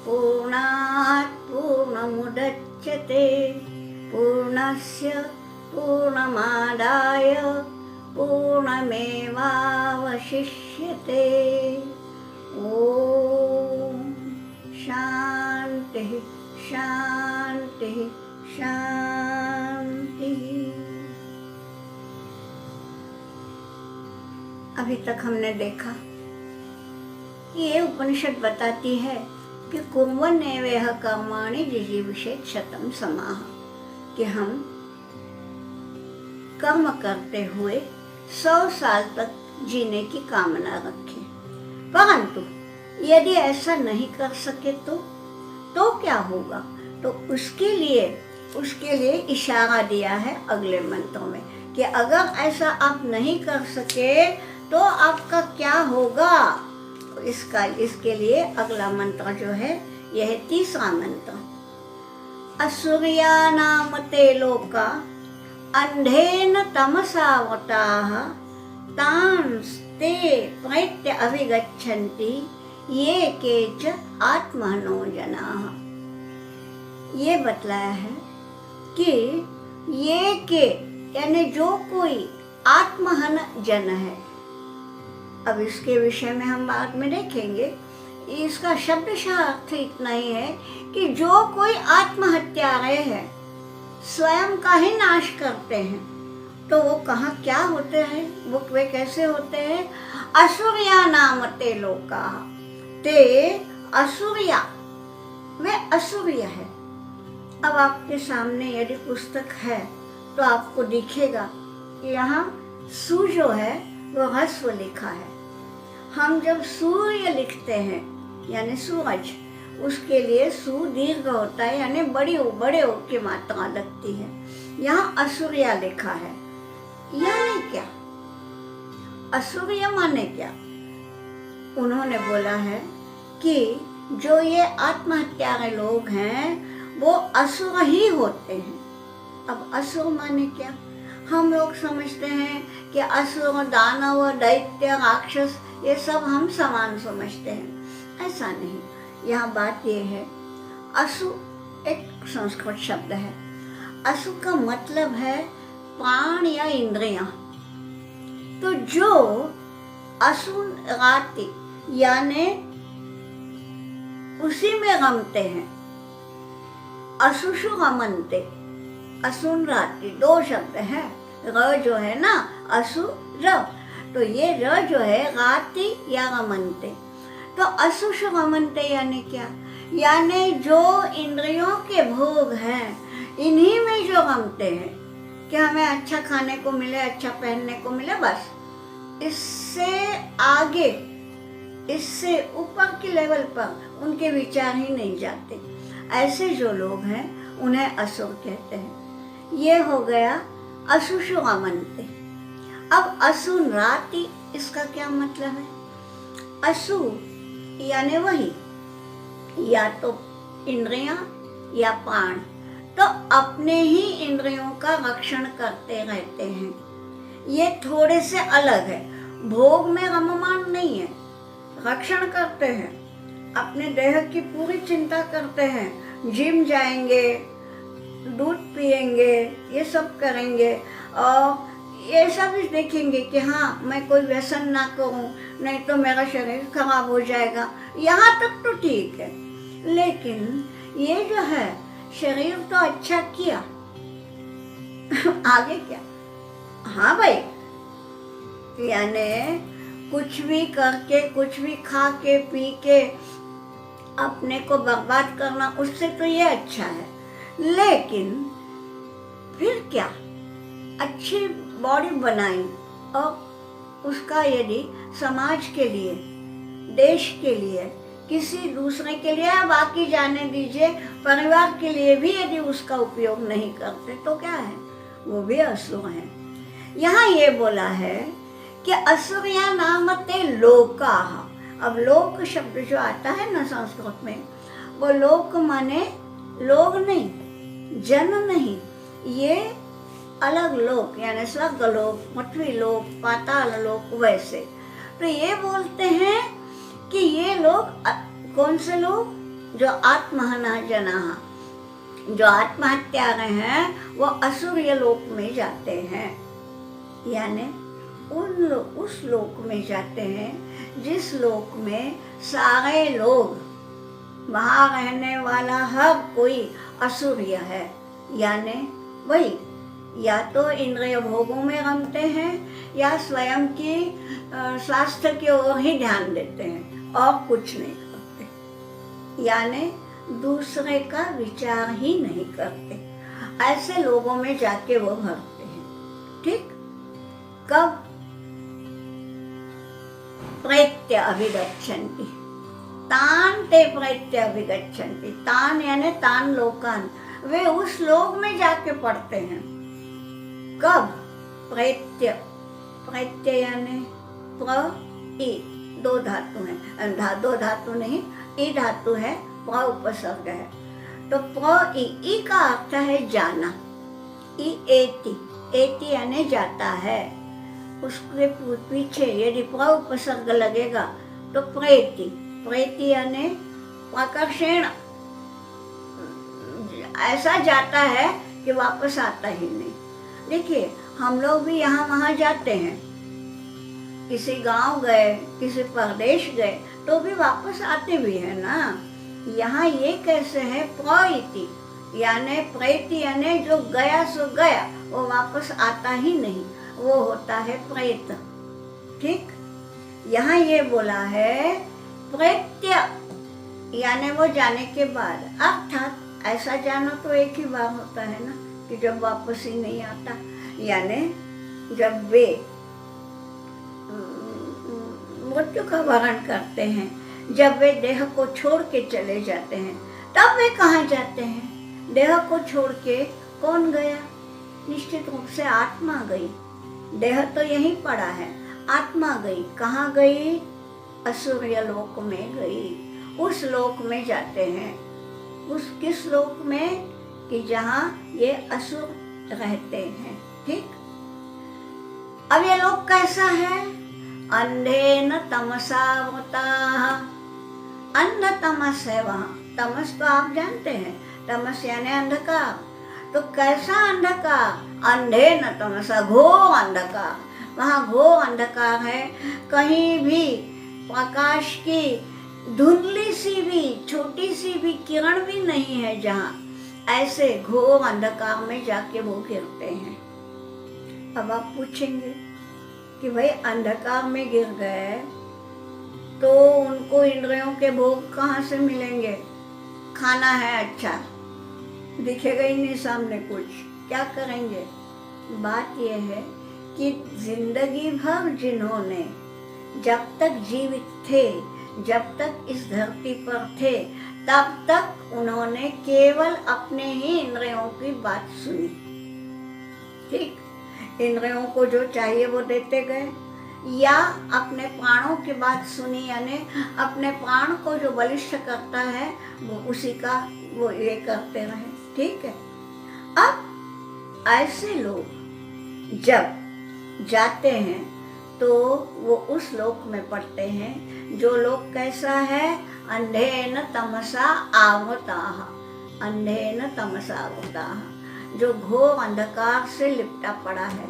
पूर्णात् पूर्णमुदच्यते पूर्णस्य पूर्णमादाय पूर्णमेवावशिष्यते। ओम शांति शांति शांति। अभी तक हमने देखा कि ये उपनिषद बताती है कि कुर्वन्नेवेह कर्माणि जिजीविषेत् शतं समाः, कि हम कर्म करते हुए 100 साल तक जीने की कामना रखें। परंतु यदि ऐसा नहीं कर सके तो क्या होगा? तो उसके लिए इशारा दिया है अगले मंत्र में कि अगर ऐसा आप नहीं कर सके तो आपका क्या होगा। तो इसके लिए अगला मंत्र जो है यह है 3रा मंत्र। असुर्यानाम ते लोका अंधेन तमसावताः तांस्ते प्रैत्य अभिगच्छन्ति ये केच आत्मनो जनाः। ये बतलाया है कि ये के यानी जो कोई आत्महन जन है। अब इसके विषय में हम बाद में देखेंगे। इसका शब्दशः अर्थ इतना ही है कि जो कोई आत्महत्यारे है, स्वयं का ही नाश करते हैं, तो वो कहाँ क्या होते हैं, वो वे कैसे होते हैं? असुरिया नाम ते लोका, ते असुरिया, वे असुरिय है। अब आपके सामने यदि पुस्तक है तो आपको दिखेगा कि यहाँ सु जो है वो ह्रस्व लिखा है। हम जब सूर्य लिखते हैं यानी सूरज, उसके लिए सु दीर्घ होता है यानी बड़े ओ की मात्रा लगती है। यहाँ असुरिया लिखा है, यानी क्या? असुरिय माने क्या? उन्होंने बोला है कि जो ये आत्महत्यारे लोग हैं वो असुर ही होते हैं। अब असुर माने क्या? हम लोग समझते हैं कि असुर, दानव, दैत्य, राक्षस ये सब हम समान समझते हैं। ऐसा नहीं। यहाँ बात ये है, असु एक संस्कृत शब्द है। असु का मतलब है प्राण या इंद्रियां। तो जो असुराति यानी उसी में रमते हैं, असुषु रमनते, असुराति 2 शब्द है। र जो है ना असुर, तो ये र जो है राति या रमनते। तो असुषु रमनते यानी क्या? यानी जो इंद्रियों के भोग हैं इन्हीं में जो रमते हैं कि हमें अच्छा खाने को मिले, अच्छा पहनने को मिले, बस इससे आगे, इससे ऊपर के लेवल पर उनके विचार ही नहीं जाते। ऐसे जो लोग हैं उन्हें असुर कहते हैं। ये हो गया असुषु रमनते। अब असुराति इसका क्या मतलब है? असु यानी वही, या तो इंद्रियां या प्राण, तो अपने ही इंद्रियों का रक्षण करते रहते हैं। ये थोड़े से अलग है, भोग में रममान नहीं है, रक्षण करते हैं, अपने देह की पूरी चिंता करते हैं, जिम जाएंगे, दूध पिएंगे, ये सब करेंगे और ये सब भी देखेंगे कि हाँ मैं कोई व्यसन ना करूं, नहीं तो मेरा शरीर खराब हो जाएगा। यहाँ तक तो ठीक है, लेकिन ये जो है शरीर तो अच्छा किया आगे क्या? हाँ भाई, यानी कुछ भी करके, कुछ भी खा के पी के अपने को बर्बाद करना, उससे तो ये अच्छा है। लेकिन फिर क्या? अच्छी बॉडी बनाई और उसका यदि समाज के लिए, देश के लिए, किसी दूसरे के लिए, या बाकी जाने दीजिए परिवार के लिए भी यदि उसका उपयोग नहीं करते तो क्या है? वो भी असुर है। यहाँ ये बोला है कि असुरिया नामते लोकाः। अब लोक शब्द जो आता है ना संस्कृत में, वो लोक माने लोग नहीं, जन नहीं, ये अलग लोक यानी स्वर्ग लोक, पृथ्वी लोक, पाताल लोक, वैसे। तो ये बोलते हैं कि ये लोग, कौन से लोग? जो आत्महना जनाः, जो आत्महत्यारे हैं वो असुर लोक में जाते हैं, यानी उस लोक में जाते हैं जिस लोक में सारे लोग, वहाँ रहने वाला हर कोई असुर्य है, यानी वही या तो इंद्रिय भोगों में रमते हैं या स्वयं की स्वास्थ्य की ओर ही ध्यान देते हैं और कुछ नहीं करते, यानी दूसरे का विचार ही नहीं करते। ऐसे लोगों में जाके वो भरते हैं। ठीक, कब? प्रैत्य अभिगच्छन्ति, तान ते प्रैत्य अभिगच्छन्ति, तान यानी तान लोकान, वे उस लोक में जाके पढ़ते हैं। कब? प्रैत्य, प्रैत्य यानी प्र ई, दो धातु हैं, दो धातु नहीं, ई धातु है, प्र उपसर्ग है, तो प्र ई का अर्थ है जाना, ई एति, एति यानी जाता है, उसके पीछे यदि प्र उपसर्ग लगेगा तो प्रेति, प्रेति यानी आकर्षण, ऐसा जाता है कि वापस आता ही नहीं। देखिए हम लोग भी यहाँ वहाँ जाते हैं, किसी गांव गए, किसी प्रदेश गए तो भी वापस आते भी है ना। यहाँ ये कैसे है? प्रेति यानी प्रेति यानी जो गया सो गया, वो वापस आता ही नहीं, वो होता है प्रेत। ठीक, यहाँ ये बोला है प्रैत्य यानी वो जाने के बाद, अर्थात ऐसा जाना तो एक ही बार होता है ना कि जब वापस ही नहीं आता, यानी जब वे मृत्यु का वर्ण करते हैं, जब वे देह को छोड़ के चले जाते हैं, तब वे कहाँ जाते हैं? देह को छोड़ के कौन गया? निश्चित रूप से आत्मा गई। देह तो यहीं पड़ा है, आत्मा गई। कहाँ गई? असुर्य लोक में गई। उस लोक में जाते हैं। उस किस लोक में? कि जहाँ ये असुर रहते हैं। ठीक, अब ये लोक कैसा है? अंधेन तमसावृताः, अंध तमस है वहाँ। तमस तो आप जानते हैं, तमस यानी अंधकार। तो कैसा अंधकार? अंधेन तमसा, घोर अंधकार। वहाँ घोर अंधकार है, कहीं भी प्रकाश की धुंधली सी भी, छोटी सी भी किरण भी नहीं है जहाँ, ऐसे घोर अंधकार में जाके वो गिरते हैं। अब आप पूछेंगे कि भाई अंधकार में गिर गए तो उनको इंद्रियों के भोग कहाँ से मिलेंगे? खाना है अच्छा, दिखेगा ही नहीं सामने कुछ, क्या करेंगे? बात यह है कि जिंदगी भर जिन्होंने जब तक जीवित थे, जब तक इस धरती पर थे, तब तक उन्होंने केवल अपने ही इंद्रियों की बात सुनी। ठीक, इंद्रियों को जो चाहिए वो देते गए, या अपने प्राणों की बात सुनी, यानी अपने प्राण को जो बलिष्ठ करता है वो उसी का वो ये करते रहे। ठीक है, अब ऐसे लोग जब जाते हैं तो वो उस लोक में पड़ते हैं जो लोक कैसा है? अंधेन तमसा आवृताः, अंधेन तमसा आवृताः, जो घोर अंधकार से लिपटा पड़ा है,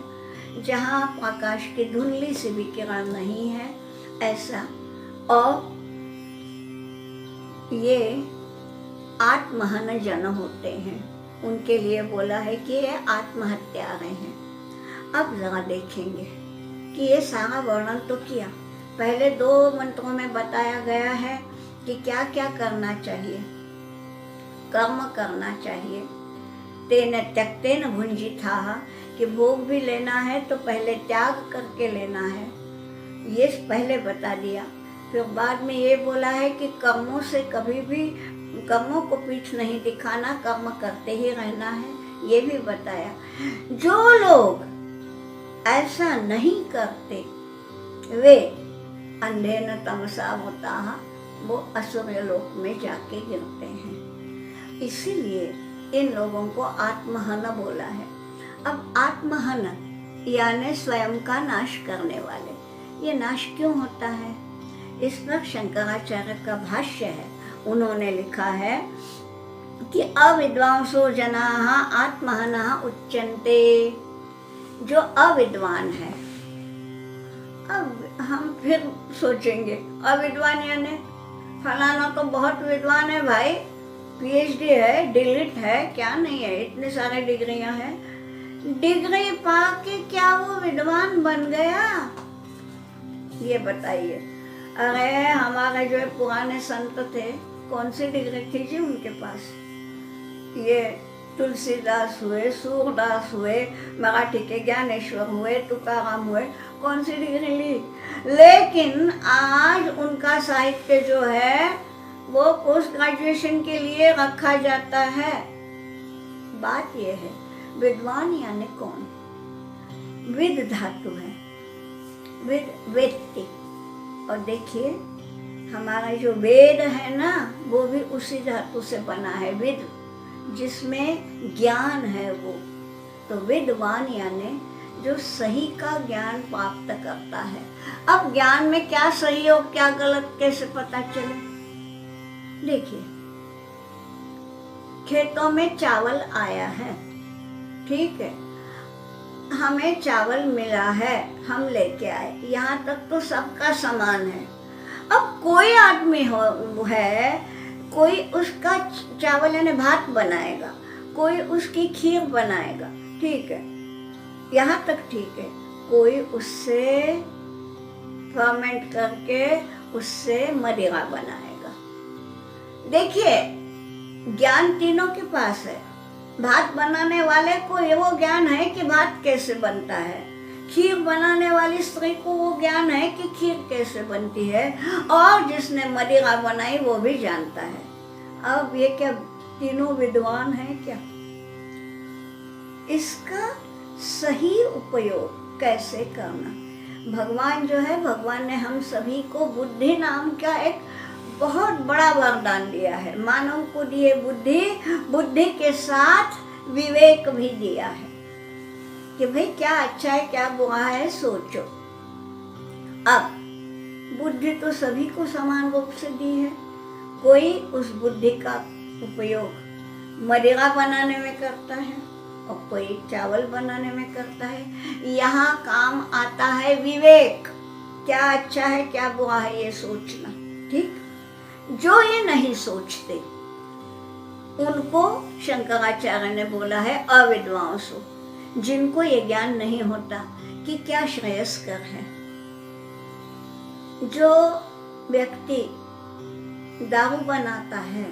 जहाँ प्रकाश की धुंधली सी भी किरण नहीं है, ऐसा। और ये आत्महन जन होते हैं, उनके लिए बोला है कि ये आत्महत्यारे हैं। अब जरा देखेंगे कि ये सारा वर्णन तो किया, पहले 2 मंत्रों में बताया गया है कि क्या क्या करना चाहिए, कर्म करना चाहिए। तेन त्यक्तेन भुंजिताः, कि भोग भी लेना है तो पहले त्याग करके लेना है, ये पहले बता दिया। फिर बाद में ये बोला है कि कर्मों से कभी भी, कर्मों को पीठ नहीं दिखाना, कर्म करते ही रहना है, ये भी बताया। जो लोग ऐसा नहीं करते वे अंधेन तमसा आवृताः, वो असुर लोक में जाके गिरते हैं। इसीलिए इन लोगों को आत्महन बोला है। अब आत्महन यानी स्वयं का नाश करने वाले, ये नाश क्यों होता है? इस पर शंकराचार्य का भाष्य है, उन्होंने लिखा है कि अविद्वांसो जनाः आत्महनः उच्यन्ते। जो अविद्वान है, अब हम फिर सोचेंगे अविद्वान यानी फलाना तो बहुत विद्वान है भाई, पीएचडी है, डिलीट है, क्या नहीं है, इतने सारे डिग्रियां हैं। डिग्री पाके क्या वो विद्वान बन गया? ये बताइए। अरे हमारे जो पुराने संत थे, कौन सी डिग्री थी जी उनके पास? ये तुलसीदास हुए, सूरदास हुए, मराठी के ज्ञानेश्वर हुए, तुकाराम हुए, कौन सी डिग्री ली? लेकिन आज उनका साहित्य जो है वो पोस्ट ग्रेजुएशन के लिए रखा जाता है। बात ये है, विद्वान यानी कौन? विद धातु है, विद वेत्ति। और देखिए हमारा जो वेद है ना, वो भी उसी धातु से बना है, विद, जिसमें ज्ञान है वो। तो विद्वान यानी जो सही का ज्ञान प्राप्त करता है। अब ज्ञान में क्या सही और क्या गलत कैसे पता चले? देखिए, खेतों में चावल आया है, ठीक है, हमें चावल मिला है, हम लेके आए, यहाँ तक तो सबका समान है। अब कोई आदमी है, कोई उसका चावल यानी भात बनाएगा, कोई उसकी खीर बनाएगा, ठीक है, यहाँ तक ठीक है। कोई उससे फर्मेंट करके उससे मदिरा बनाएगा। देखिए ज्ञान तीनों के पास है। भात बनाने वाले को ये वो ज्ञान है कि भात कैसे बनता है, खीर बनाने वाली स्त्री को वो ज्ञान है कि खीर कैसे बनती है, और जिसने मदिरा बनाई वो भी जानता है। अब ये क्या तीनों विद्वान हैं क्या? इसका सही उपयोग कैसे करना? भगवान जो है, भगवान ने हम सभी को बुद्धि नाम का एक बहुत बड़ा वरदान दिया है। मानव को दिए बुद्धि, बुद्धि के साथ विवेक भी दिया है कि भाई क्या अच्छा है क्या बुरा है सोचो। अब बुद्धि तो सभी को समान रूप से दी है। कोई उस बुद्धि का उपयोग मदिरा बनाने में करता है और कोई चावल बनाने में करता है। यहाँ काम आता है विवेक, क्या अच्छा है क्या बुरा है ये सोचना, ठीक। जो ये नहीं सोचते उनको शंकराचार्य ने बोला है अविद्वांसो, जिनको ये ज्ञान नहीं होता कि क्या श्रेयस्कर है। जो व्यक्ति दारू बनाता है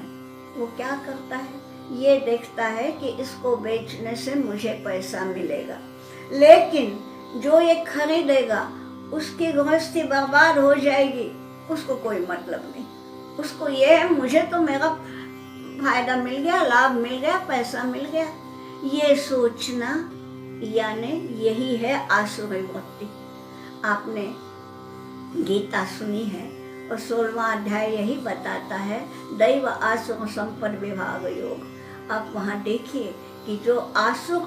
वो क्या करता है? ये देखता है कि इसको बेचने से मुझे पैसा मिलेगा, लेकिन जो ये खरीदेगा उसकी गृहस्थी बर्बाद हो जाएगी, उसको कोई मतलब नहीं। उसको ये है मुझे तो मेरा फायदा मिल गया, लाभ मिल गया, पैसा मिल गया। ये सोचना यानी यही है आसुरी वृत्ति। आपने गीता सुनी है और 16वां अध्याय यही बताता है, दैव आसुर संपद विभाग योग। आप वहाँ देखिए कि जो आसुर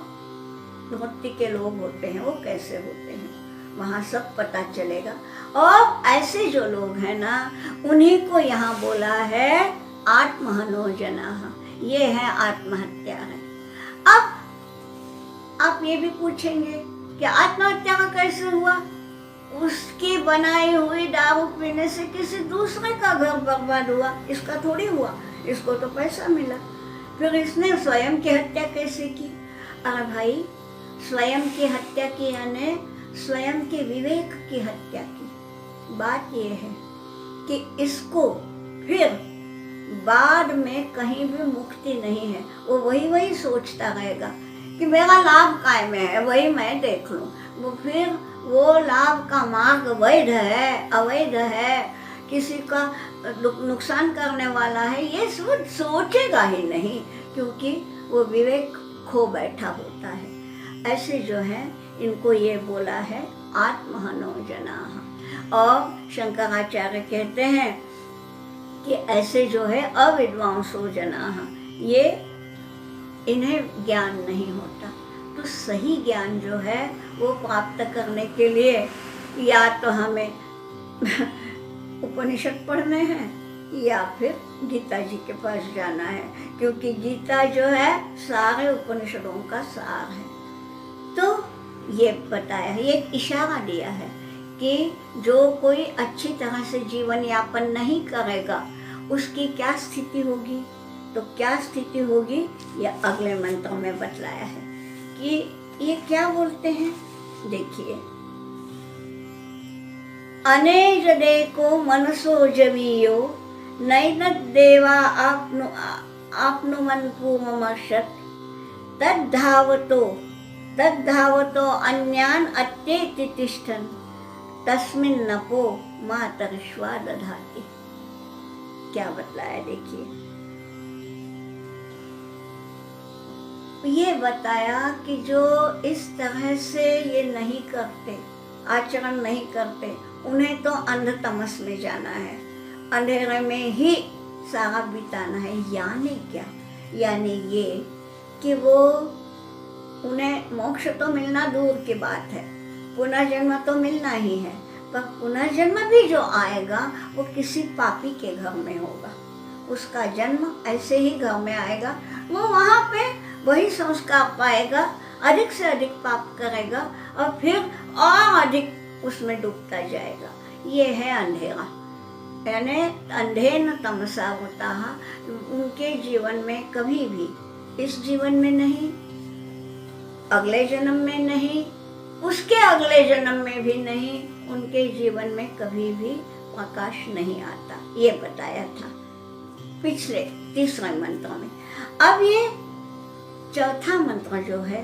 वृत्ति के लोग होते हैं वो कैसे होते हैं, वहाँ सब पता चलेगा। और ऐसे जो लोग हैं ना, उन्हीं को यहाँ बोला है आत्महनो जनाः, ये है आत्महत्या है। अब आप ये भी पूछेंगे कि आत्महत्या का कैसे हुआ? उसकी बनाई हुई दारू पीने से किसी दूसरे का घर बर्बाद हुआ, इसका थोड़ी हुआ, इसको तो पैसा मिला। फिर इसने स्वयं की हत्या कैसे की? अरे भाई, स्वयं की हत्या की यानी स्वयं के विवेक की हत्या की। बात यह है कि इसको फिर बाद में कहीं भी मुक्ति नहीं है। वो वही सोचता रहेगा कि मेरा लाभ काय में है, वही मैं देख लूं। वो फिर वो लाभ का मार्ग वैध है अवैध है, किसी का नुकसान करने वाला है, ये सोचेगा ही नहीं, क्योंकि वो विवेक खो बैठा होता है। ऐसे जो है इनको ये बोला है आत्महनो जनाः। और शंकराचार्य कहते हैं कि ऐसे जो है अविद्वांसो जनाः, ये इन्हें ज्ञान नहीं होता। तो सही ज्ञान जो है वो प्राप्त करने के लिए या तो हमें उपनिषद पढ़ने हैं या फिर गीता जी के पास जाना है, क्योंकि गीता जो है सारे उपनिषदों का सार है। तो ये बताया है, ये एक इशारा दिया है कि जो कोई अच्छी तरह से जीवन यापन नहीं करेगा उसकी क्या स्थिति होगी। तो क्या स्थिति होगी यह अगले मंत्र में बतलाया है कि ये क्या बोलते हैं। देखिए, अनेज देखो मनसो जवीयो नैन देवा आपनुमन पूर्वमर्षत् तद्धावतो अन्यान अत्येति तिष्ठन् तस्मिन् नपो मातरिश्वा दधाति। क्या बतलाया देखिए, ये बताया कि जो इस तरह से ये नहीं करते, आचरण नहीं करते, उन्हें तो अंधतमस में जाना है, अंधेरे में ही सारा बिताना है। यानी क्या, यानी ये कि वो उन्हें मोक्ष तो मिलना दूर की बात है, पुनर्जन्म तो मिलना ही है, पर पुनर्जन्म भी जो आएगा वो किसी पापी के घर में होगा। उसका जन्म ऐसे ही घर में आएगा, वो वहाँ पे वही संस्कार पाएगा, अधिक से अधिक पाप करेगा और फिर और अधिक उसमें डूबता जाएगा। ये है अंधेरा, यानी अंधेन तमसा होता है। उनके जीवन में कभी भी, इस जीवन में नहीं, अगले जन्म में नहीं, उसके अगले जन्म में भी नहीं, उनके जीवन में कभी भी प्रकाश नहीं आता। ये बताया था पिछले तीसरे मंत्र में। अब ये चौथा मंत्र जो है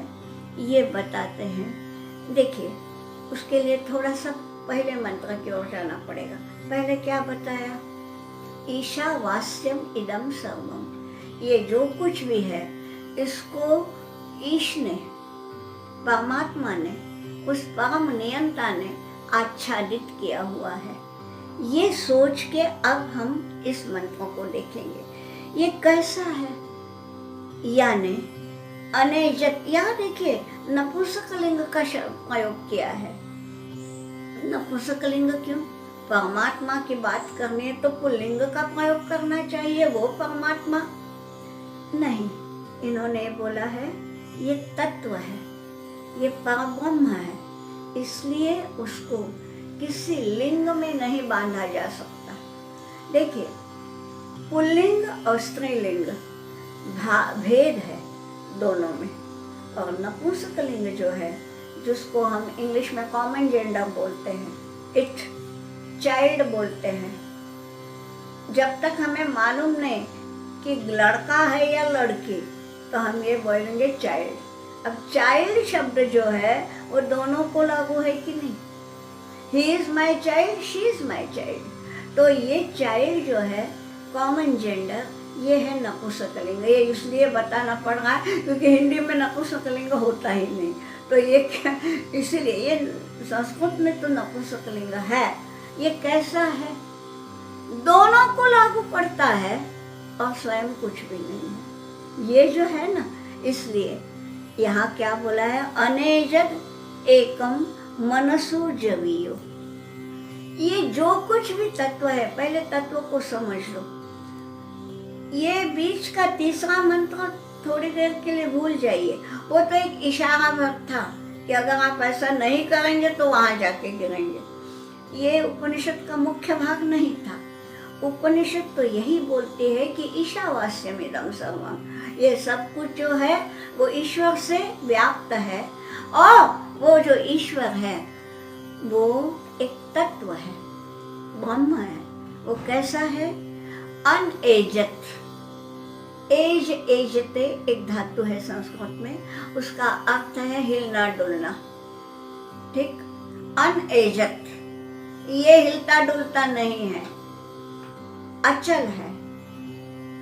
ये बताते हैं। देखिए, उसके लिए थोड़ा सा पहले मंत्र की ओर जाना पड़ेगा। पहले क्या बताया, ईशावास्यम इदम सर्वम, ये जो कुछ भी है इसको ईश ने, परमात्मा ने, उस परम नियंता ने आच्छादित किया हुआ है। ये सोच के अब हम इस मंत्र को देखेंगे, ये कैसा है। यानी अनेजत, यहाँ देखिए नपुंसकलिंग का प्रयोग किया है। नपुंसकलिंग क्यों, परमात्मा की बात करनी है तो पुल्लिंग का प्रयोग करना चाहिए, वो परमात्मा नहीं। इन्होंने बोला है ये तत्व है, ये परब्रह्म है, इसलिए उसको किसी लिंग में नहीं बांधा जा सकता। देखिए, पुल्लिंग और स्त्रीलिंग भेद है दोनों में, और नपुंसकलिंग जो है, जिसको हम इंग्लिश में कॉमन जेंडर बोलते हैं, इट, चाइल्ड बोलते हैं। जब तक हमें मालूम नहीं कि लड़का है या लड़की, तो हम ये बोलेंगे चाइल्ड। अब चाइल्ड शब्द जो है वो दोनों को लागू है कि नहीं, he is my child, she is my child. तो ये चाइल्ड जो है कॉमन जेंडर, ये है नपुंसकलिंग। ये इसलिए बताना पड़ रहा है क्योंकि हिंदी में नपुंसकलिंग होता ही नहीं, तो ये क्या, इसीलिए ये संस्कृत में तो नपुंसकलिंग है। ये कैसा है, दोनों को लागू पड़ता है और स्वयं कुछ भी नहीं है, ये जो है ना। इसलिए यहाँ क्या बोला है, अनेजद एकम मनसो जवीयो। ये जो कुछ भी तत्व है, पहले तत्व को समझ लो। ये बीच का तीसरा मंत्र थोड़ी देर के लिए भूल जाइए, वो तो एक इशारा भर था कि अगर आप ऐसा नहीं करेंगे तो वहां जाके गिरेंगे। ये उपनिषद का मुख्य भाग नहीं था। उपनिषद तो यही बोलती है कि ईशावास्यमिदं सर्वम, ये सब कुछ जो है वो ईश्वर से व्याप्त है, और वो जो ईश्वर है वो एक तत्व है, ब्रह्म है। वो कैसा है, अनएजत, एज, एजते एक धातु है संस्कृत में, उसका अर्थ है हिलना डुलना, ठीक। अनएजत, ये हिलता डुलता नहीं है, अचल है,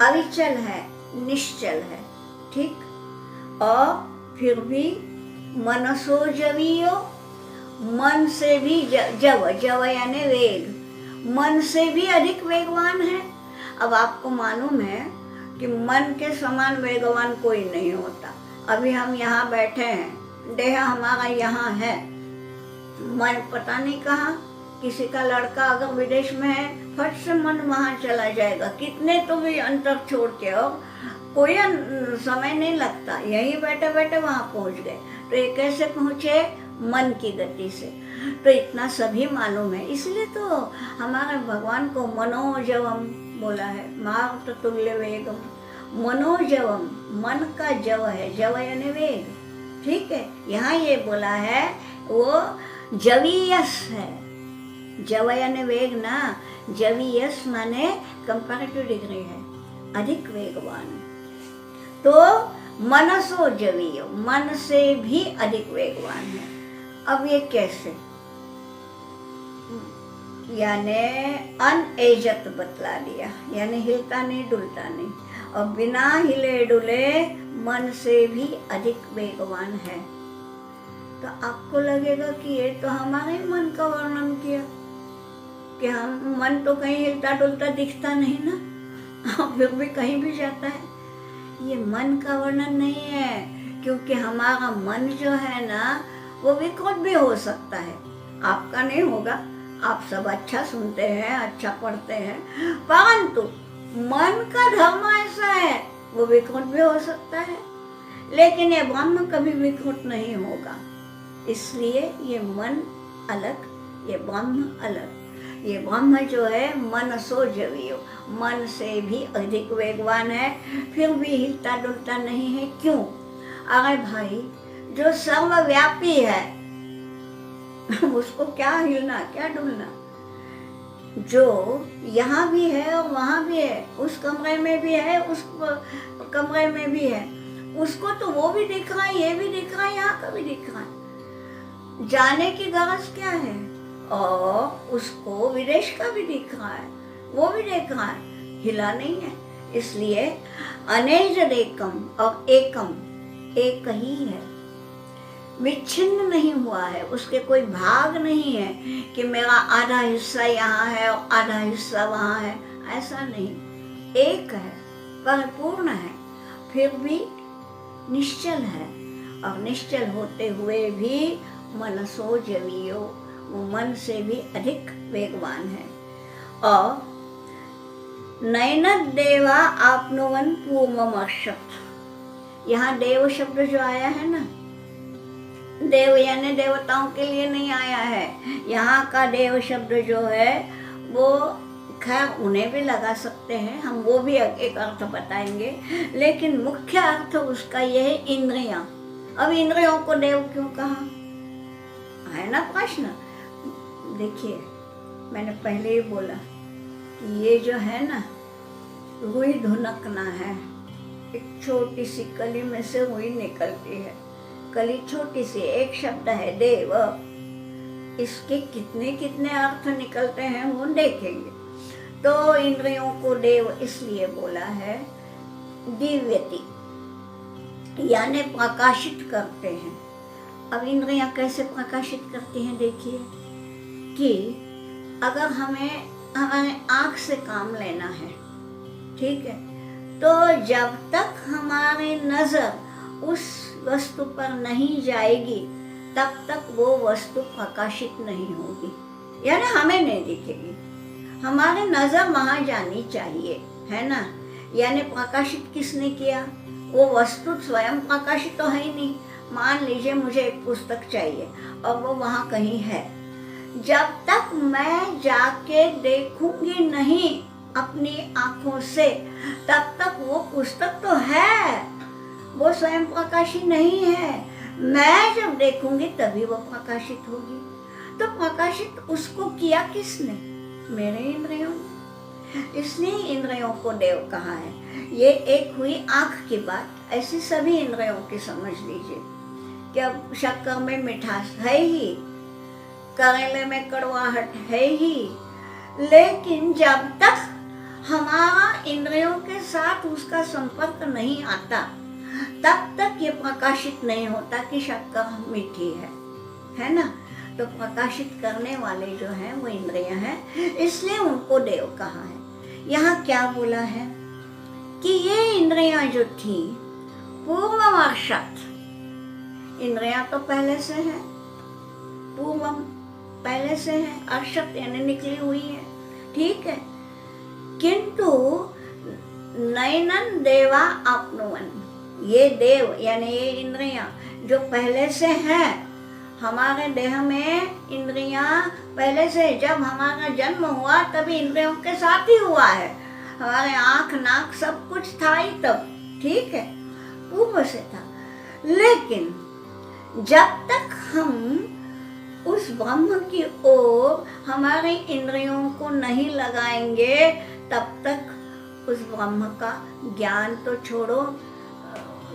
अविचल है, निश्चल है, ठीक। और फिर भी मनसो जवीयो, मन से भी जव, जव यानी वेग, मन से भी अधिक वेगवान है। अब आपको मालूम है कि मन के समान वेगवान कोई नहीं होता। अभी हम यहाँ बैठे हैं, देह हमारा यहाँ है, मन पता नहीं कहाँ किसी का लड़का अगर विदेश में है, फट से मन वहाँ चला जाएगा, कितने तो भी अंतर छोड़ के, और कोई समय नहीं लगता, यही बैठे बैठे वहाँ पहुँच गए। तो ये कैसे पहुँचे? मन की गति से। तो इतना सभी मालूम है, इसलिए तो हमारे भगवान को मनोजवम बोला है, मार्ग तुल्य वेगम। मनोजवम, मन का जव है, जव यानी वेग, ठीक है। यहाँ ये बोला है वो जवीयस है, जव यानी वेग ना, जवीयस माने कंपैरेटिव डिग्री है, अधिक वेगवान है। तो मनसो जवीयो, मन से भी अधिक वेगवान है। अब ये कैसे? यानी अनएजत बतला दिया, यानी हिलता नहीं डुलता नहीं, और बिना हिले डुले मन से भी अधिक वेगवान है। तो आपको लगेगा कि ये तो हमारे मन का वर्णन किया, कि हम मन तो कहीं हिलता डुलता दिखता नहीं ना, फिर भी कहीं भी जाता है। ये मन का वर्णन नहीं है, क्योंकि हमारा मन जो है ना वो विकृत भी हो सकता है, आपका नहीं होगा, आप सब अच्छा सुनते हैं, अच्छा पढ़ते हैं, परंतु मन का धर्म ऐसा है, वो विकृत भी हो सकता है, लेकिन ये ब्रह्म कभी विकृत नहीं होगा। इसलिए ये मन अलग, ये ब्रह्म अलग। ये ब्रह्म जो है मन सो जवियो, मन से भी अधिक वेगवान है, फिर भी हिलता डुलता नहीं है। क्यों? अरे भाई, जो सर्वव्यापी है उसको क्या हिलना, क्या डुलना? जो यहाँ भी है और वहाँ भी है, उस कमरे में भी है, उस कमरे में भी है, उसको तो वो भी दिख रहा है, ये भी दिख रहा है, यहाँ का भी दिख रहा है। जाने की गरज क्या है? और उसको विदेश का भी दिख रहा है, वो भी देख रहा है, हिला नहीं है। इसलिए अनेजद एकम, और एकम एक ही है, विच्छिन्न नहीं हुआ है, उसके कोई भाग नहीं है कि मेरा आधा हिस्सा यहाँ है और आधा हिस्सा वहाँ है, ऐसा नहीं। एक है, परिपूर्ण है, फिर भी निश्चल है, और निश्चल होते हुए भी मनसो जवियो, वो मन से भी अधिक वेगवान है। और नैनद देवा आपनुवन पूर्वमर्शत, यहाँ देव शब्द जो आया है ना, देव यानी देवताओं के लिए नहीं आया है। यहाँ का देव शब्द जो है वो खैर उन्हें भी लगा सकते हैं, हम वो भी एक अर्थ बताएंगे, लेकिन मुख्य अर्थ उसका यह है इंद्रियां। अब इंद्रियों को देव क्यों कहा है ना प्रश्न? देखिए, मैंने पहले ही बोला कि ये जो है ना, रुई धुनकना है, एक छोटी सी कली में से रुई निकलती है, कली छोटी सी, एक शब्द है देव, इसके कितने कितने अर्थ निकलते हैं वो देखेंगे। तो इंद्रियों को देव इसलिए बोला है, दिव्यति यानी प्रकाशित करते हैं। अब इंद्रियां कैसे प्रकाशित करती हैं? देखिए कि अगर हमें हमारे आँख से काम लेना है, ठीक है, तो जब तक हमारी नजर उस वस्तु पर नहीं जाएगी तब तक वो वस्तु प्रकाशित नहीं होगी, यानी हमें नहीं दिखेगी। हमारी नजर वहां जानी चाहिए, है ना? यानी प्रकाशित किसने किया? वो वस्तु स्वयं प्रकाशित तो है ही नहीं। मान लीजिए मुझे एक पुस्तक चाहिए और वो वहां कहीं है, जब तक मैं जाके देखूंगी नहीं अपनी आंखों से, तब तक वो पुस्तक तो है, वो स्वयं प्रकाशित नहीं है। मैं जब देखूंगी तभी वो प्रकाशित होगी। तो प्रकाशित उसको किया किसने? मेरे इंद्रियों ने। इसलिए इंद्रियों को देव कहा है। ये एक हुई आंख की बात, ऐसी सभी इंद्रियों की समझ लीजिए कि अब शक्कर में मिठास है ही, करेले में कड़वाहट है ही, लेकिन जब तक हमारा इंद्रियों के साथ उसका संपर्क नहीं आता तब तक ये प्रकाशित नहीं होता कि शक्कर मीठी है ना? तो प्रकाशित करने वाले जो हैं वो इंद्रियां हैं, इसलिए उनको देव कहा है। यहाँ क्या बोला है कि ये इंद्रियां जो थी पूर्ववर्षत, इंद्रियां तो पहले से है, पूर्वम पहले से है, अर्षत यानी निकली हुई है, ठीक है। किंतु नैनन देवा आपनुवन, ये देव यानी ये इंद्रियां जो पहले से हैं, हमारे देह में इंद्रियां पहले से, जब हमारा जन्म हुआ तभी इंद्रियों के साथ ही हुआ है, हमारे आंख नाक सब कुछ था ही तब, ठीक है, पूर्व से था। लेकिन जब तक हम उस ब्रह्म की ओर हमारे इंद्रियों को नहीं लगाएंगे, तब तक उस ब्रह्म का ज्ञान तो छोड़ो,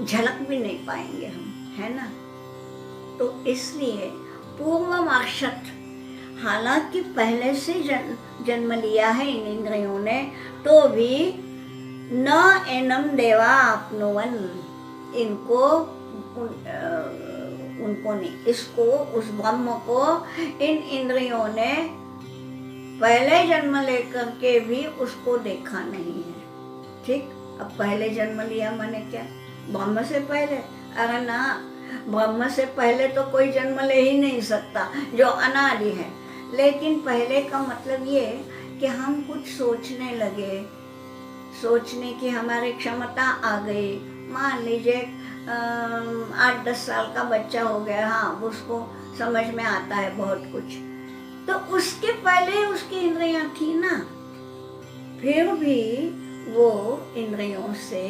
झलक भी नहीं पाएंगे हम, है ना। तो इसलिए पूर्वमार्षत, हालांकि पहले से जन्म लिया है इन इंद्रियों ने, तो भी न एनम देवा आपनुवन, इनको उनको नहीं, इसको, उस ब्रह्म को इन इंद्रियों ने पहले जन्म लेकर के भी उसको देखा नहीं है, ठीक। अब पहले जन्म लिया माने क्या, ब्रह्म से पहले? अरे ना, ब्रह्म से पहले तो कोई जन्म ले ही नहीं सकता जो अनादि है। लेकिन पहले का मतलब ये कि हम कुछ सोचने लगे, सोचने की हमारी क्षमता आ गई। मान लीजिए 8-10 साल का बच्चा हो गया, हाँ, उसको समझ में आता है बहुत कुछ, तो उसके पहले उसकी इंद्रियां थी ना, फिर भी वो इंद्रियों से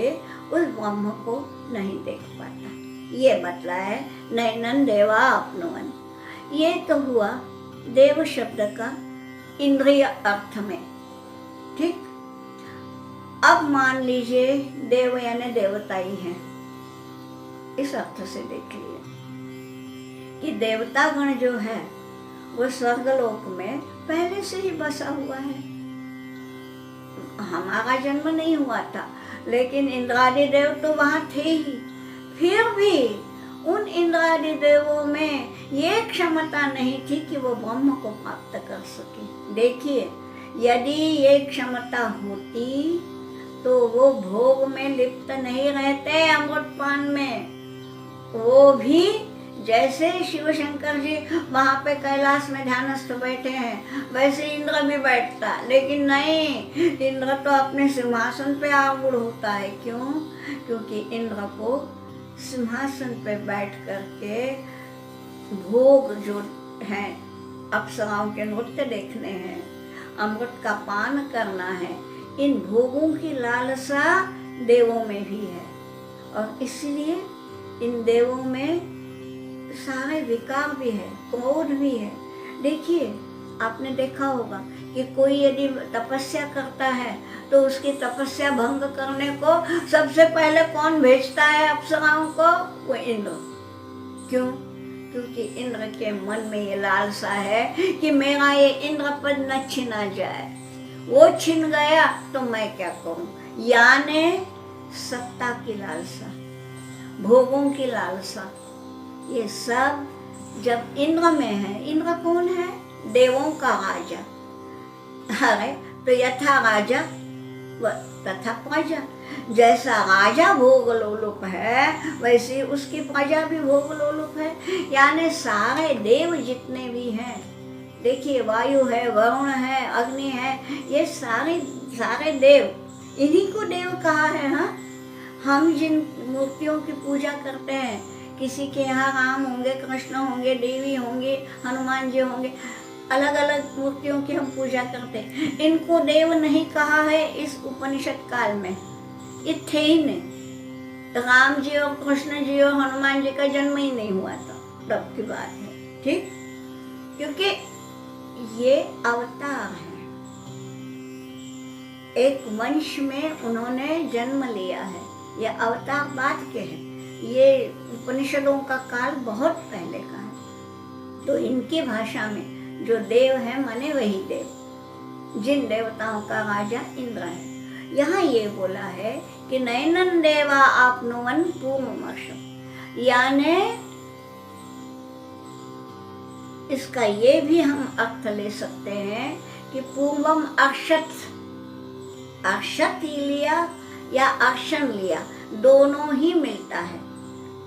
उस ब्रह्म को नहीं देख पाता। ये बतला है नैनन देवा आपनुवन। ये तो हुआ देव शब्द का इंद्रिय अर्थ में, ठीक। अब मान लीजिए देव यानी देवता ही है, इस अर्थ से देख लिए कि देवता गण जो है वो स्वर्गलोक में पहले से ही बसा हुआ है। हमारा जन्म नहीं हुआ था, लेकिन इंद्रादि देव तो वहां थे ही। फिर भी उन इंद्रादि देवों में ये क्षमता नहीं थी कि वो ब्रह्म को प्राप्त कर सके। देखिए, यदि ये क्षमता होती तो वो भोग में लिप्त नहीं रहते, अमृतपान में। वो भी जैसे शिव शंकर जी वहाँ पे कैलाश में ध्यानस्थ बैठे हैं, वैसे इंद्र भी बैठता, लेकिन नहीं, इंद्र तो अपने सिंहासन पे आरूढ़ होता है। क्यों? क्योंकि इंद्र को सिंहासन पे बैठ करके भोग जो हैं, अप्सराओं के नृत्य देखने हैं, अमृत का पान करना है, इन भोगों की लालसा देवों में भी है। और इसलिए इन देवों में सारे विकार भी है, क्रोध भी है। देखिए, आपने देखा होगा कि कोई यदि तपस्या करता है तो उसकी तपस्या भंग करने को सबसे पहले कौन भेजता है अप्सराओं को? वो इंद्र। क्यों? क्योंकि इंद्र के मन में ये लालसा है कि मेरा ये इंद्र पद न छीना जाए। वो छिन गया तो मैं क्या करूं? यानी सत्ता की लालसा, भोगों की लालसा, ये सब जब इंद्र में है। इंद्र कौन है? देवों का राजा। अरे तो यथा राजा व तथा प्रजा, जैसा राजा भोग लोलुप है वैसे उसकी प्रजा भी भोग लोलुप है। यानी सारे देव जितने भी हैं, देखिए, वायु है, वरुण है, अग्नि है, ये सारे देव, इन्हीं को देव कहा है। हाँ, हम जिन मूर्तियों की पूजा करते हैं, किसी के यहाँ राम होंगे, कृष्ण होंगे, देवी होंगे, हनुमान जी होंगे, अलग अलग मूर्तियों की हम पूजा करते हैं। इनको देव नहीं कहा है इस उपनिषद काल में, ये थे ही नहीं। राम जी और कृष्ण जी और हनुमान जी का जन्म ही नहीं हुआ था, तब की बात है, ठीक। क्योंकि ये अवतार है, एक वंश में उन्होंने जन्म लिया है। ये अवतार बात के है, ये उपनिषदों का काल बहुत पहले का है। तो इनकी भाषा में जो देव है माने वही देव, जिन देवताओं का राजा इंद्र है। यहाँ ये बोला है कि नैनन देवा आपनुवन पूर्वमर्षम, यानी इसका ये भी हम अर्थ ले सकते हैं कि पूर्वम अक्षत, अक्षत ही लिया या अक्षण लिया, दोनों ही मिलता है।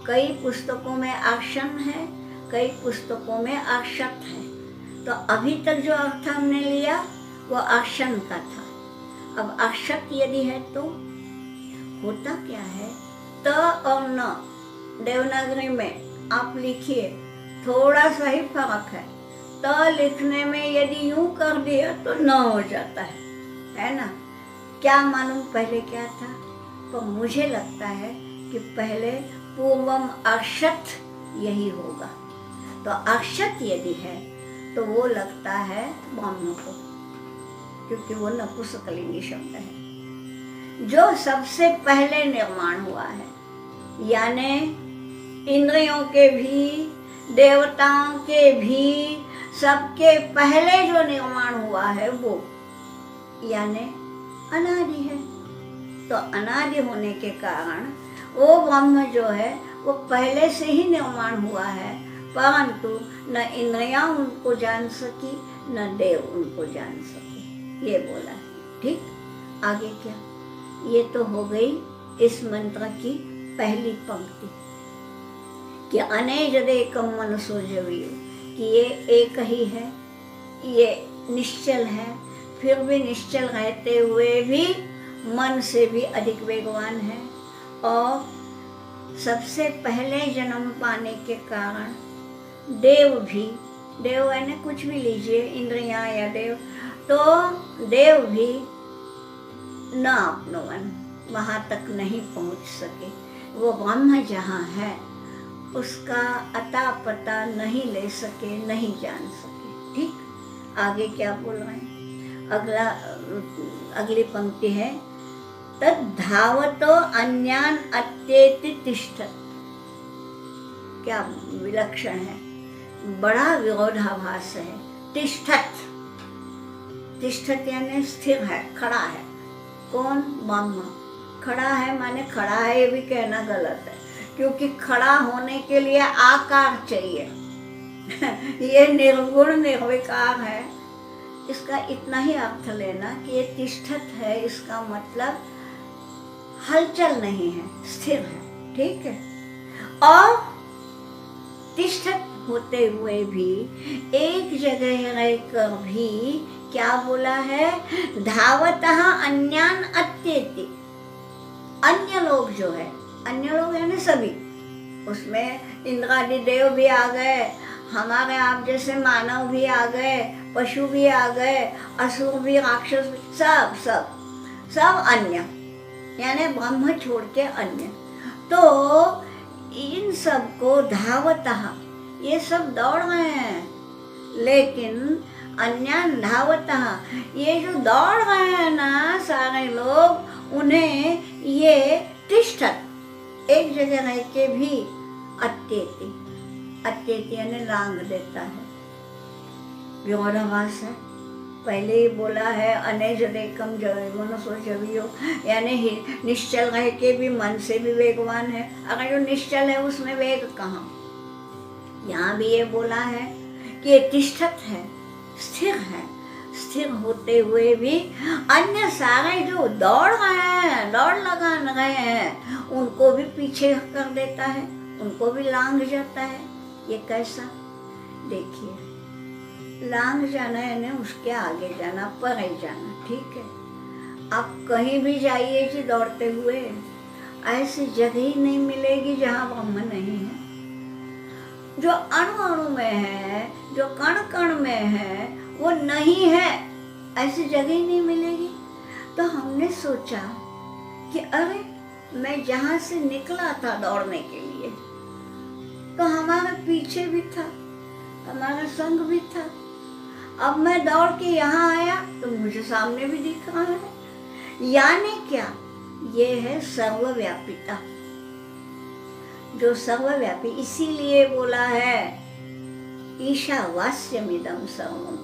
कई पुस्तकों में अक्षण है, कई पुस्तकों में अक्षत है। तो अभी तक जो अर्थ हमने लिया वो अक्षन का था। अब अक्षत यदि है तो होता क्या है, त और न देवनागरी में आप लिखिए थोड़ा सा ही फर्क है। त लिखने में यदि यूं कर दिया तो न हो जाता है ना। क्या मालूम पहले क्या था, तो मुझे लगता है कि पहले पूर्वम अक्षत यही होगा। तो अक्षत यदि है तो वो लगता है ब्रह्म को, क्योंकि वो नपुंसकलिंगी शब्द है। जो सबसे पहले निर्माण हुआ है, यानी इंद्रियों के भी, देवताओं के भी, सबके पहले जो निर्माण हुआ है वो यानी अनादि है। तो अनादि होने के कारण वो ब्रह्म जो है वो पहले से ही निर्माण हुआ है, परंतु न इंद्रियां उनको जान सकी न देव उनको जान सके, ये बोला है। ठीक, आगे क्या, ये तो हो गई इस मंत्र की पहली पंक्ति कि अनेजदेकम मनसो जवीयो, कि ये एक ही है, ये निश्चल है, फिर भी निश्चल रहते हुए भी मन से भी अधिक वेगवान है, और सबसे पहले जन्म पाने के कारण देव भी, देव यानी कुछ भी लीजिए, इंद्रियां या देव, तो देव भी न अपनवन वहाँ तक नहीं पहुँच सके। वो ब्रह्म जहाँ है उसका अता पता नहीं ले सके, नहीं जान सके। ठीक, आगे क्या बोल रहे हैं, अगली पंक्ति है तद्धावतो अन्यान अत्येति तिष्ठत। क्या विलक्षण है, बड़ा विरोधाभास है। तिष्ठत, तिष्ठत यानी स्थिर है, खड़ा है। कौन, ब्रह्म खड़ा है, माने खड़ा है ये भी कहना गलत है, क्योंकि खड़ा होने के लिए आकार चाहिए ये निर्गुण निर्विकार है। इसका इतना ही अर्थ लेना कि ये तिष्ठत है, इसका मतलब हलचल नहीं है, स्थिर है। ठीक है, और तिष्ठत होते हुए भी एक जगह रहकर भी क्या बोला है, धावतः अन्यान अत्येति। अन्य लोग जो है, अन्य लोग यानी सभी, उसमें इंद्रादि देव भी आ गए, हमारे आप जैसे मानव भी आ गए, पशु भी आ गए, असुर भी, राक्षस भी, सब सब सब अन्य यानी ब्रह्म छोड़ के अन्य। तो इन सब को धावतः, ये सब दौड़ रहे हैं, लेकिन अन्यान धावतः, ये जो दौड़ रहे हैं ना सारे लोग, उन्हें ये तिष्ठत एक जगह रह के भी अत्येति, अत्येति यानी लांग देता है, विरोधाभास है। पहले ही बोला है अनेजदेकम मनसो जवीयो, यानी निश्चल रह के भी मन से भी वेगवान है। अगर जो निश्चल है उसमें वेग कहाँ, यहाँ भी ये बोला है कि ये तिष्ठत है, स्थिर है, स्थिर होते हुए भी अन्य सारे जो दौड़ रहे हैं, दौड़ लगा रहे हैं, उनको भी पीछे कर देता है, उनको भी लांग जाता है। ये कैसा, देखिए, लांग जाना है ना, उसके आगे जाना, परे जाना। ठीक है, आप कहीं भी जाइए जी दौड़ते हुए, ऐसी जगह ही नहीं मिलेगी जहाँ ब्रह्म नहीं है। जो अणु अणु में है, जो कण कण में है, वो नहीं है, ऐसी जगह ही नहीं मिलेगी। तो हमने सोचा कि अरे मैं जहाँ से निकला था दौड़ने के लिए, तो हमारा पीछे भी था, हमारा संग भी था। अब मैं दौड़ के यहाँ आया तो मुझे सामने भी दिख रहा है। यानी क्या, ये है सर्वव्यापिता, जो सर्वव्यापी, इसीलिए बोला है ईशावास्यमिदं सर्वम।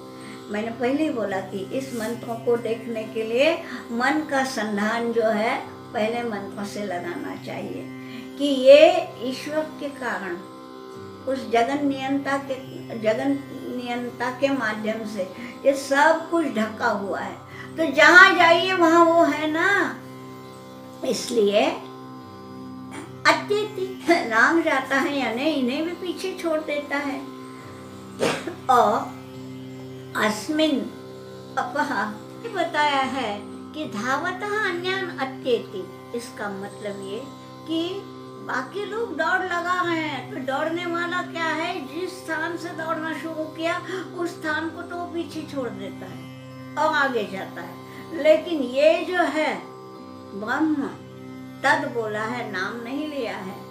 मैंने पहले ही बोला कि इस मंत्र को देखने के लिए मन का संधान जो है पहले मंत्र से लगाना चाहिए, कि ये ईश्वर के कारण, उस जगन नियंता के माध्यम से ये सब कुछ ढका हुआ है। तो जहाँ जाइए वहाँ वो है ना, इसलिए अत्येति लांग जाता है, यानी इन्हें भी पीछे छोड़ देता है। और अस्मिन् अपः बताया है कि धावतः अन्यान अत्येति। इसका मतलब ये कि बाकी लोग दौड़ लगा रहे हैं तो दौड़ने वाला क्या है, जिस स्थान से दौड़ना शुरू किया उस स्थान को तो वो पीछे छोड़ देता है और आगे जाता है। लेकिन ये जो है ब्रह्म तद बोला है, नाम नहीं लिया है,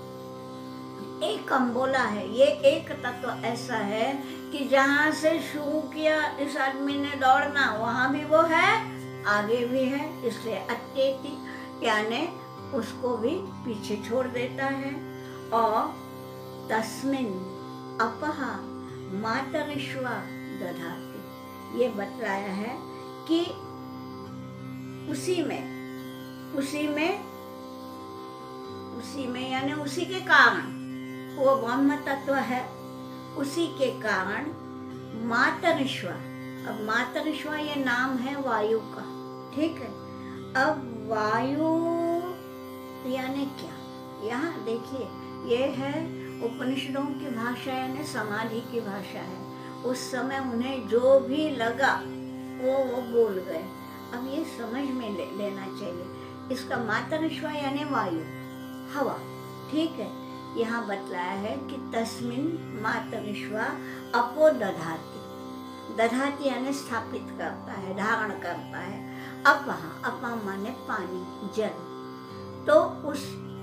एकम बोला है। ये एक तत्व ऐसा है कि जहाँ से शुरू किया इस आदमी ने दौड़ना वहाँ भी वो है, आगे भी है, इसलिए अत्येति यानी उसको भी पीछे छोड़ देता है। और तस्मिन् अपः मातरिश्वा दधाति, ये बतलाया है कि उसी में यानी उसी के कारण वो ब्रह्म तत्व है, उसी के कारण मातरिश्वा। अब मातरिश्वा ये नाम है वायु का, ठीक है। अब वायु यानी क्या, यहाँ देखिए ये है उपनिषदों की भाषा यानी समाधि की भाषा है। उस समय उन्हें जो भी लगा वो बोल गए। अब ये समझ में लेना चाहिए। इसका मातरिश्वा यानी वायु, हवा, ठीक है। यहाँ बतलाया है कि तस्मिन् मातरिश्वा अपो दधाति। दधाति यानी स्थापित करता है, धारण करता है। अपा माने पानी, जल, तो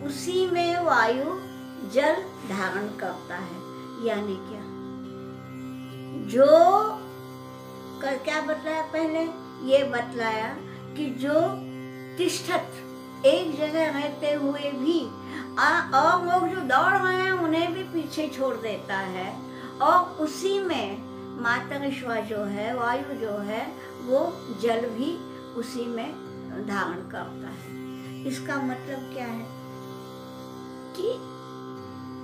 उसी में वायु जल धारण करता है। यानी क्या, जो क्या बतलाया पहले, ये बतलाया कि जो तिष्ठत एक जगह रहते हुए भी और लोग जो दौड़ रहे हैं उन्हें भी पीछे छोड़ देता है, और उसी में मातरिश्वा जो है, वायु जो है, वो जल भी उसी में धारण करता है। इसका मतलब क्या है कि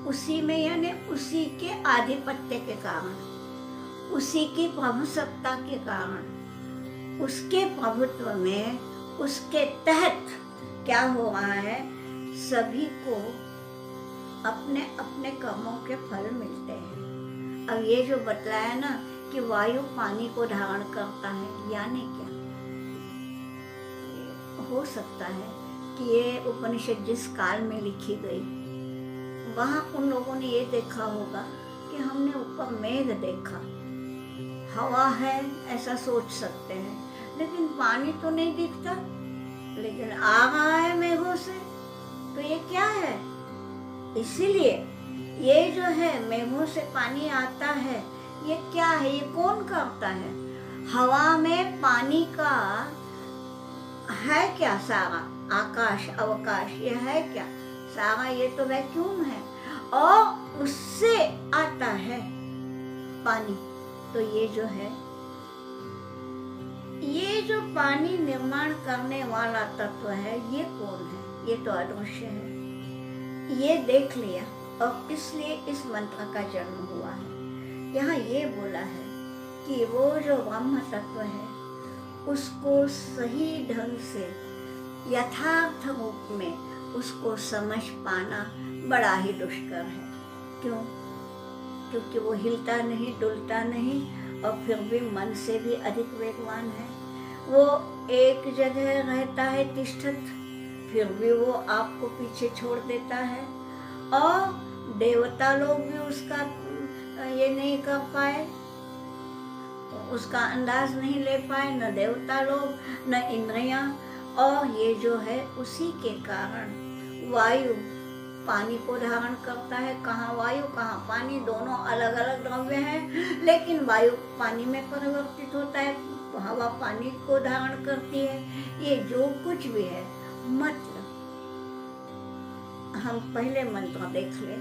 उसी में यानी उसी के आधिपत्य के कारण, उसी की प्रभुसत्ता के कारण, उसके प्रभुत्व में, उसके तहत क्या हो रहा है, सभी को अपने अपने कर्मों के फल मिलते हैं। अब ये जो बतलाया ना कि वायु पानी को धारण करता है, यानी क्या, हो सकता है कि ये उपनिषद जिस काल में लिखी गई वहाँ उन लोगों ने ये देखा होगा कि हमने ऊपर मेघ देखा, हवा है, ऐसा सोच सकते हैं, लेकिन पानी तो नहीं दिखता, लेकिन आ रहा है मेघों से, तो ये क्या है। इसीलिए ये जो है मेघों से पानी आता है, ये क्या है, ये कौन करता है। हवा में पानी का है क्या, सारा आकाश अवकाश ये है क्या, सारा ये तो वैक्यूम है, और उससे आता है पानी। तो ये जो है, ये जो पानी निर्माण करने वाला तत्व है, ये कौन है, ये तो अदृश्य है। ये देख लिया और इसलिए इस मंत्र का जन्म हुआ है। यहाँ ये बोला है कि वो जो ब्रह्म तत्व है उसको सही ढंग से यथार्थ रूप में उसको समझ पाना बड़ा ही दुष्कर है। क्यों? क्योंकि वो हिलता नहीं, डुलता नहीं, और फिर भी मन से भी अधिक वेगवान है। वो एक जगह रहता है तिष्ठत, फिर भी वो आपको पीछे छोड़ देता है, और देवता लोग भी उसका ये नहीं कर पाए, उसका अंदाज नहीं ले पाए, न देवता लोग न इंद्रियां। और ये जो है उसी के कारण वायु पानी को धारण करता है। कहाँ वायु कहाँ पानी, दोनों अलग अलग द्रव्य हैं, लेकिन वायु पानी में परिवर्तित होता है, हवा पानी को धारण करती है। ये जो कुछ भी है, मतलब हम पहले मंत्र देख लें।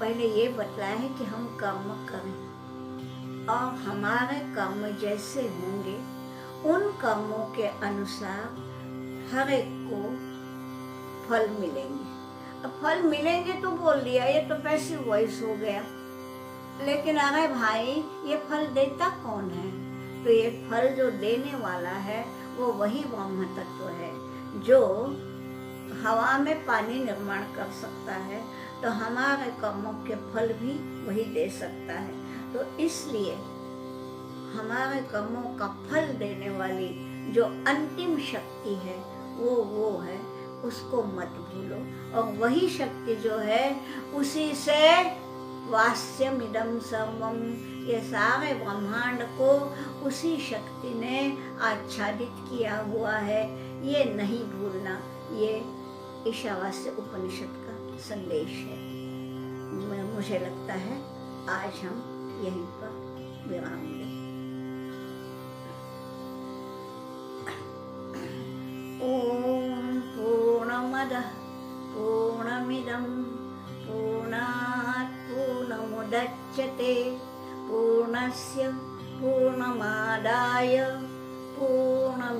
पहले ये बतलाया है कि हम कर्म करें और हमारे कर्म जैसे होंगे उन कर्मों के अनुसार हर एक को फल मिलेंगे। अब फल मिलेंगे तो बोल दिया, ये तो पैसिव वॉइस हो गया, लेकिन अरे भाई ये फल देता कौन है? तो ये फल जो देने वाला है वो वही ब्रह्म तत्व है जो हवा में पानी निर्माण कर सकता है, तो हमारे कर्मों के फल भी वही दे सकता है। तो इसलिए हमारे कर्मों का फल देने वाली जो अंतिम शक्ति है वो है, उसको मत भूलो। और वही शक्ति जो है उसी से वास्यमिदं सर्वम, ये सारे ब्रह्मांड को उसी शक्ति ने आच्छादित किया हुआ है, ये नहीं भूलना। ये ईशावास्य उपनिषद का संदेश है। मुझे लगता है आज हम यहीं पर विराम दें। ओम पूर्णमदः पूर्णमिदं पूर्णात् पूर्णमुदच्यते पूर्णस्य पूर्णमादाय पूर्णमेवावशिष्यते।